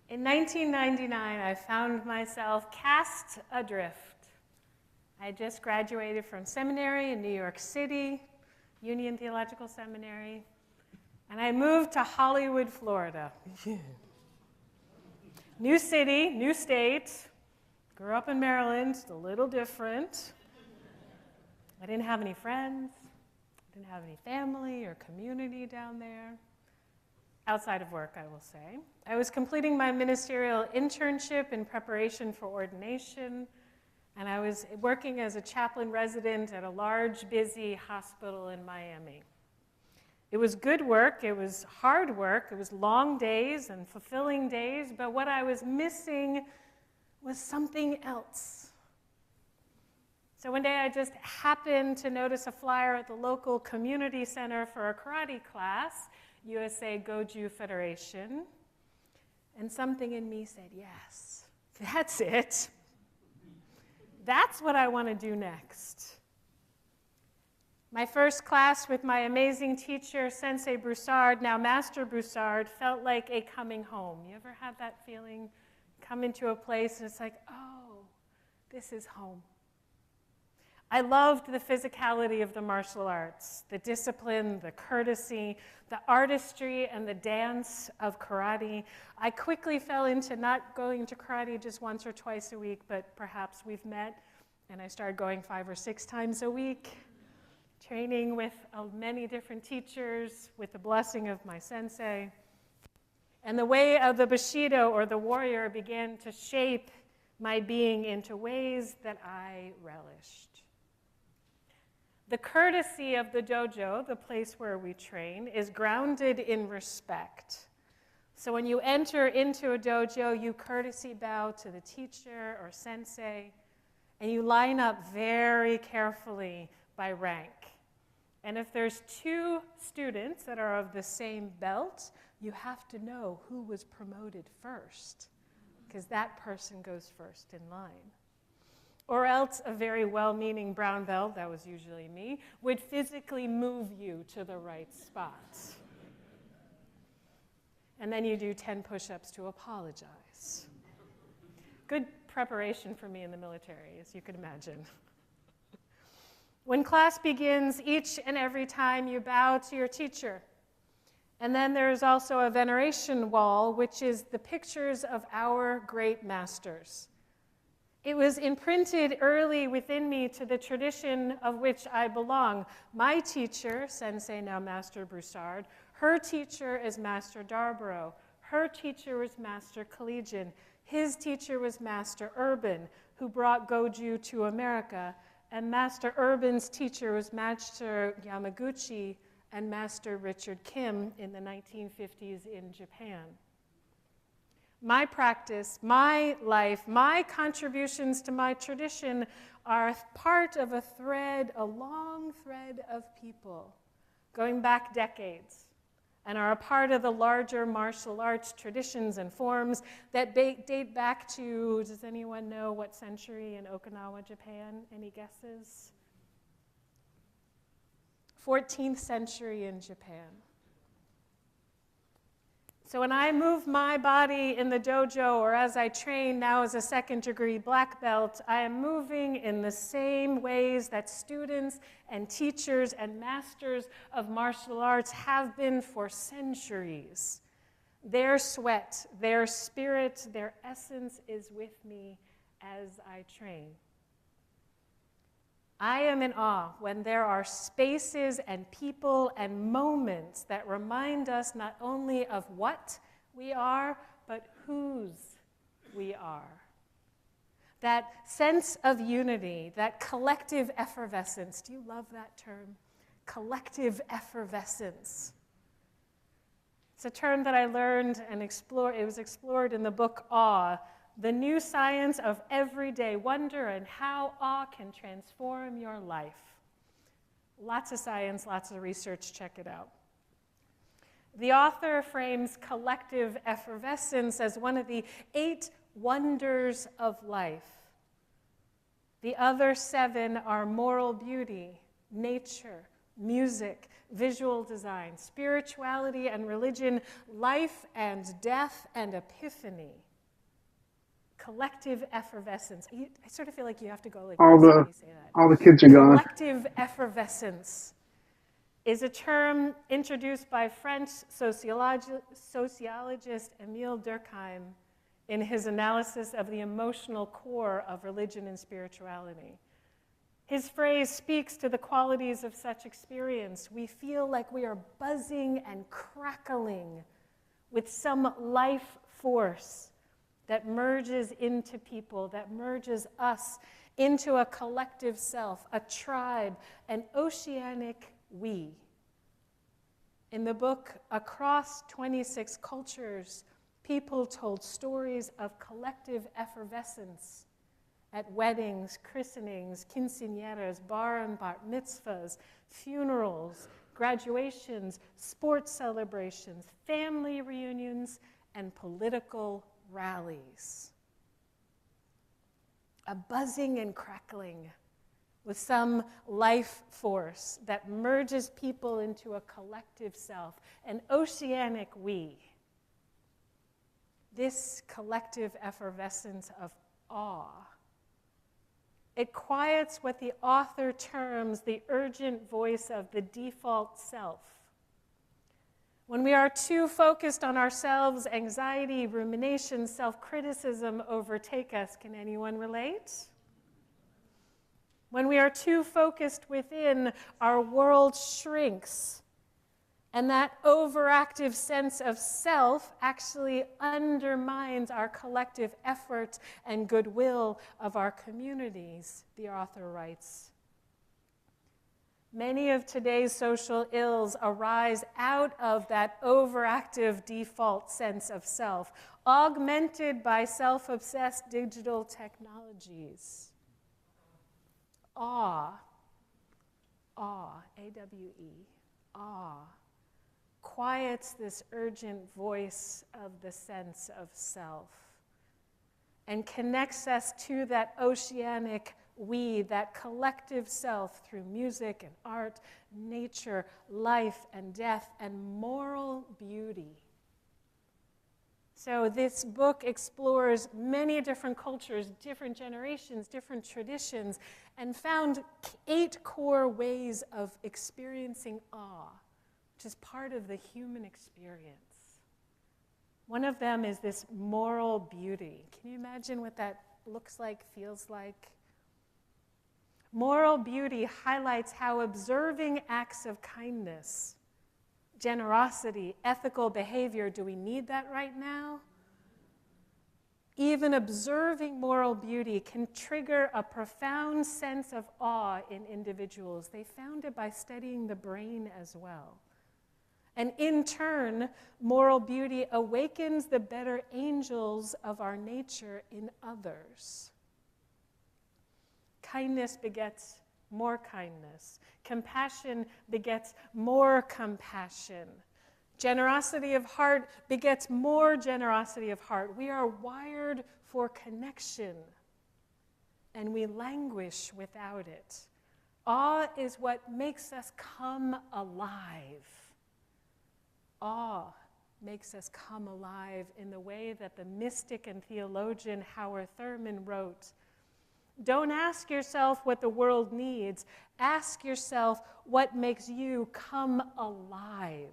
In 1999, I found myself cast adrift. I just graduated from seminary in New York City, Union Theological Seminary, and I moved to Hollywood, Florida. New city, new state, grew up in Maryland, a little different. I didn't have any friends, didn't have any family or community down there. Outside of work, I will say. I was completing my ministerial internship in preparation for ordination, and I was working as a chaplain resident at a large, busy hospital in Miami. It was good work, it was hard work, it was long days and fulfilling days, but what I was missing was something else. So one day I just happened to notice a flyer at the local community center for a karate class, USA Goju Federation, and something in me said, yes, that's it. That's what I want to do next. My first class with my amazing teacher, Sensei Broussard, now Master Broussard, felt like a coming home. You ever have that feeling? Come into a place and it's like, oh, this is home. I loved the physicality of the martial arts, the discipline, the courtesy, the artistry, and the dance of karate. I quickly fell into not going to karate just once or twice a week, but perhaps we've met, and I started going 5 or 6 times a week, training with many different teachers, with the blessing of my sensei. And the way of the Bushido, or the warrior, began to shape my being into ways that I relished. The courtesy of the dojo, the place where we train, is grounded in respect. So when you enter into a dojo, you courtesy bow to the teacher or sensei, and you line up very carefully by rank. And if there's 2 students that are of the same belt, you have to know who was promoted first, because that person goes first in line. Or else a very well-meaning brown belt, that was usually me, would physically move you to the right spot. And then you do 10 push-ups to apologize. Good preparation for me in the military, as you could imagine. When class begins, each and every time you bow to your teacher. And then there's also a veneration wall, which is the pictures of our great masters. It was imprinted early within me to the tradition of which I belong. My teacher, Sensei, now Master Broussard, her teacher is Master Darborough. Her teacher was Master Collegian. His teacher was Master Urban, who brought Goju to America. And Master Urban's teacher was Master Yamaguchi and Master Richard Kim in the 1950s in Japan. My practice, my life, my contributions to my tradition are part of a thread, a long thread of people going back decades, and are a part of the larger martial arts traditions and forms that date back to, does anyone know what century in Okinawa, Japan? Any guesses? 14th century in Japan. So when I move my body in the dojo, or as I train now as a 2nd degree black belt, I am moving in the same ways that students and teachers and masters of martial arts have been for centuries. Their sweat, their spirit, their essence is with me as I train. I am in awe when there are spaces and people and moments that remind us not only of what we are, but whose we are. That sense of unity, that collective effervescence. Do you love that term? Collective effervescence. It's a term that I learned and explored. It was explored in the book Awe, the new science of everyday wonder and how awe can transform your life. Lots of science, lots of research, check it out. The author frames collective effervescence as one of the 8 wonders of life. The other 7 are moral beauty, nature, music, visual design, spirituality and religion, life and death and epiphany. Collective effervescence. I sort of feel like you have to go like All this when you say that. the kids are gone. Collective effervescence is a term introduced by French sociologist Émile Durkheim in his analysis of the emotional core of religion and spirituality. His phrase speaks to the qualities of such experience. We feel like we are buzzing and crackling with some life force that merges into people, that merges us into a collective self, a tribe, an oceanic we. In the book, across 26 cultures, people told stories of collective effervescence at weddings, christenings, quinceañeras, bar and bat mitzvahs, funerals, graduations, sports celebrations, family reunions, and political rallies. A buzzing and crackling with some life force that merges people into a collective self, an oceanic we. This collective effervescence of awe, it quiets what the author terms the urgent voice of the default self. When we are too focused on ourselves, anxiety, rumination, self-criticism overtake us. Can anyone relate? When we are too focused within, our world shrinks. And that overactive sense of self actually undermines our collective effort and goodwill of our communities, the author writes. Many of today's social ills arise out of that overactive default sense of self, augmented by self-obsessed digital technologies. Awe, A-W-E, awe, quiets this urgent voice of the sense of self and connects us to that oceanic we, that collective self, through music and art, nature, life and death, and moral beauty. So this book explores many different cultures, different generations, different traditions, and found 8 core ways of experiencing awe, which is part of the human experience. One of them is this moral beauty. Can you imagine what that looks like, feels like? Moral beauty highlights how observing acts of kindness, generosity, ethical behavior, do we need that right now? Even observing moral beauty can trigger a profound sense of awe in individuals. They found it by studying the brain as well. And in turn, moral beauty awakens the better angels of our nature in others. Kindness begets more kindness. Compassion begets more compassion. Generosity of heart begets more generosity of heart. We are wired for connection, and we languish without it. Awe is what makes us come alive. Awe makes us come alive in the way that the mystic and theologian Howard Thurman wrote, "Don't ask yourself what the world needs. Ask yourself what makes you come alive.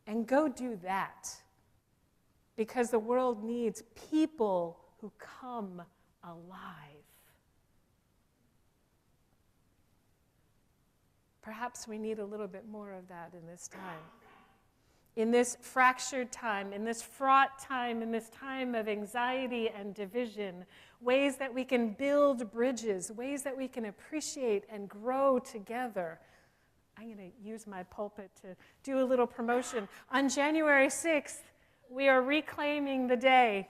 And go do that. Because the world needs people who come alive." Perhaps we need a little bit more of that in this time. In this fractured time, in this fraught time, in this time of anxiety and division, ways that we can build bridges, ways that we can appreciate and grow together. I'm going to use my pulpit to do a little promotion. On January 6th, we are reclaiming the day.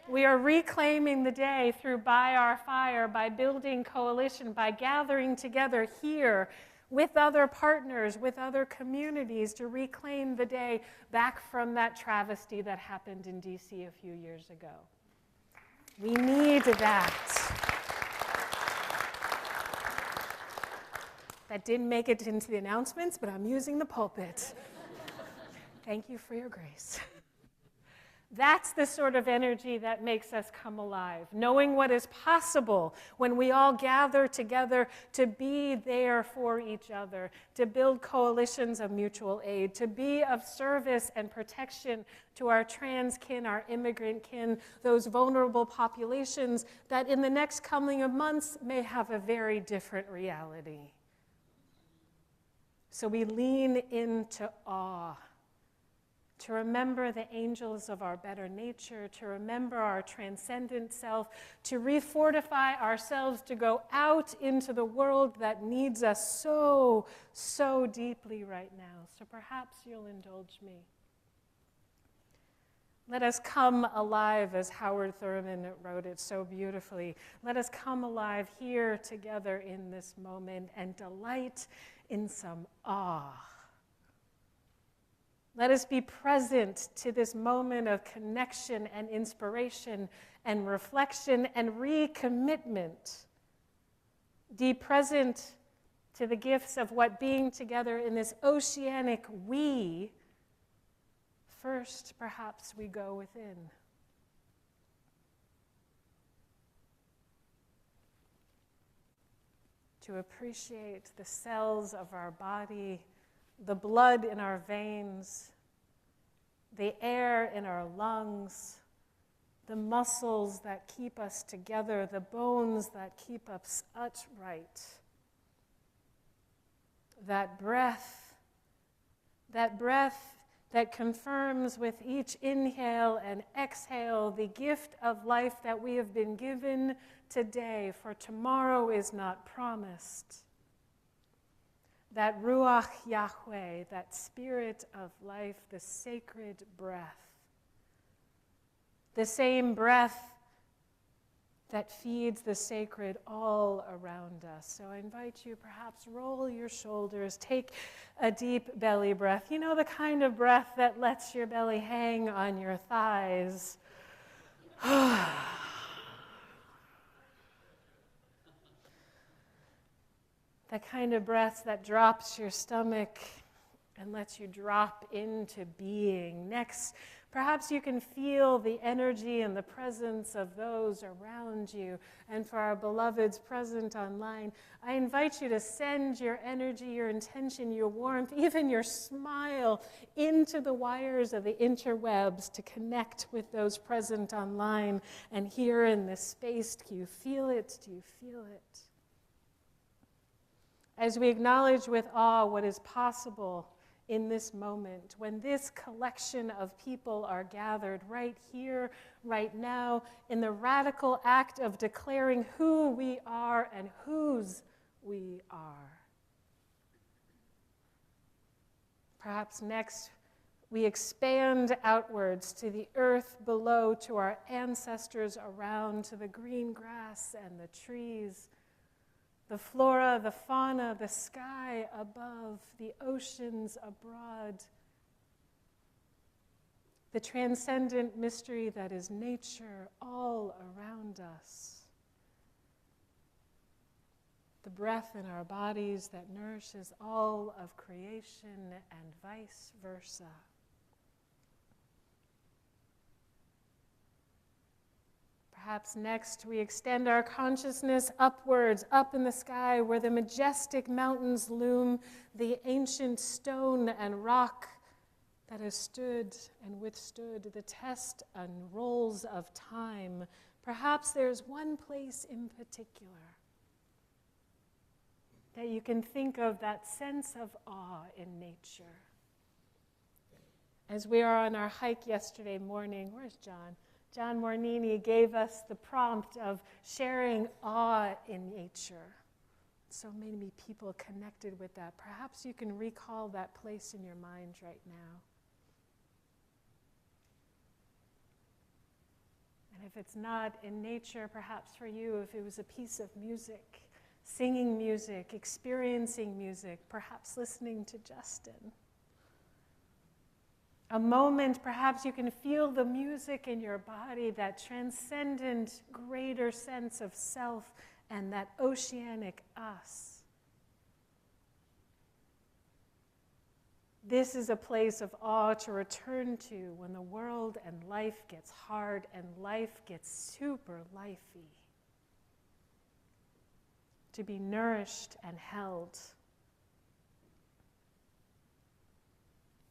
We are reclaiming the day through By Our Fire, by building coalition, by gathering together here with other partners, with other communities to reclaim the day back from that travesty that happened in DC a few years ago. We need that. That didn't make it into the announcements, but I'm using the pulpit. Thank you for your grace. That's the sort of energy that makes us come alive, knowing what is possible when we all gather together to be there for each other, to build coalitions of mutual aid, to be of service and protection to our trans kin, our immigrant kin, those vulnerable populations that in the next coming of months may have a very different reality. So we lean into awe, to remember the angels of our better nature, to remember our transcendent self, to refortify ourselves to go out into the world that needs us so, so deeply right now. So perhaps you'll indulge me. Let us come alive, as Howard Thurman wrote it so beautifully. Let us come alive here together in this moment and delight in some awe. Let us be present to this moment of connection and inspiration and reflection and recommitment. Be present to the gifts of what being together in this oceanic we. First, perhaps we go within. To appreciate the cells of our body, the blood in our veins, the air in our lungs, the muscles that keep us together, the bones that keep us upright. That breath that confirms with each inhale and exhale the gift of life that we have been given today, for tomorrow is not promised. That Ruach Yahweh, that spirit of life, the sacred breath. The same breath that feeds the sacred all around us. So I invite you, perhaps roll your shoulders, take a deep belly breath. You know, the kind of breath that lets your belly hang on your thighs. The kind of breath that drops your stomach and lets you drop into being. Next, perhaps you can feel the energy and the presence of those around you. And for our beloveds present online, I invite you to send your energy, your intention, your warmth, even your smile into the wires of the interwebs to connect with those present online and here in this space. Do you feel it? Do you feel it? As we acknowledge with awe what is possible in this moment, when this collection of people are gathered right here, right now, in the radical act of declaring who we are and whose we are. Perhaps next, we expand outwards to the earth below, to our ancestors around, to the green grass and the trees, the flora, the fauna, the sky above, the oceans abroad, the transcendent mystery that is nature all around us, the breath in our bodies that nourishes all of creation and vice versa. Perhaps next we extend our consciousness upwards, up in the sky where the majestic mountains loom, the ancient stone and rock that has stood and withstood the test and rolls of time. Perhaps there's one place in particular that you can think of that sense of awe in nature. As we are on our hike yesterday morning, where's John? John Mornini gave us the prompt of sharing awe in nature. So many people connected with that. Perhaps you can recall that place in your mind right now. And if it's not in nature, perhaps for you, if it was a piece of music, singing music, experiencing music, perhaps listening to Justin. A moment, perhaps you can feel the music in your body, that transcendent, greater sense of self and that oceanic us. This is a place of awe to return to when the world and life gets hard and life gets super lifey. To be nourished and held.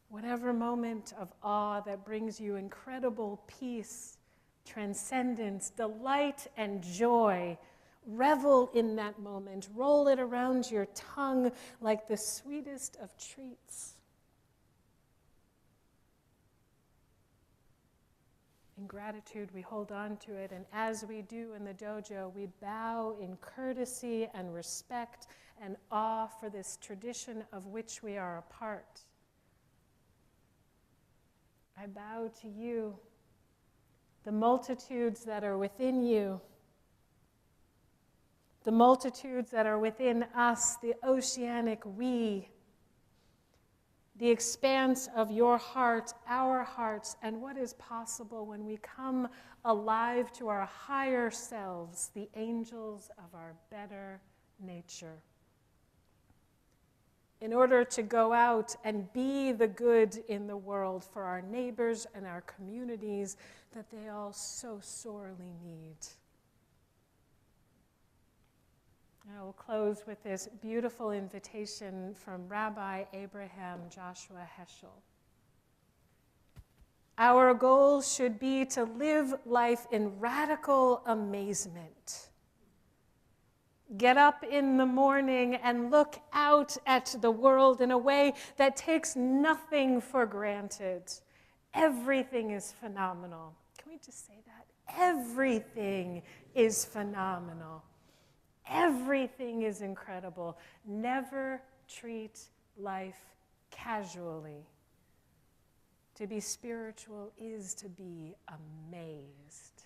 Whatever moment of awe that brings you incredible peace, transcendence, delight, and joy, revel in that moment. Roll it around your tongue like the sweetest of treats. In gratitude, we hold on to it, and as we do in the dojo, we bow in courtesy and respect and awe for this tradition of which we are a part. I bow to you, the multitudes that are within you, the multitudes that are within us, the oceanic we, the expanse of your heart, our hearts, and what is possible when we come alive to our higher selves, the angels of our better nature. In order to go out and be the good in the world for our neighbors and our communities that they all so sorely need. I will close with this beautiful invitation from Rabbi Abraham Joshua Heschel. Our goal should be to live life in radical amazement. Get up in the morning and look out at the world in a way that takes nothing for granted. Everything is phenomenal. Can we just say that? Everything is phenomenal. Everything is incredible. Never treat life casually. To be spiritual is to be amazed.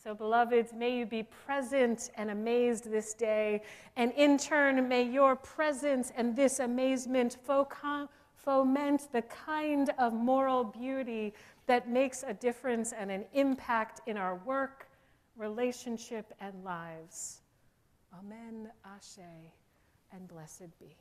So, beloveds, may you be present and amazed this day, and in turn, may your presence and this amazement foment the kind of moral beauty that makes a difference and an impact in our work, relationship, and lives. Amen, Ashe, and blessed be.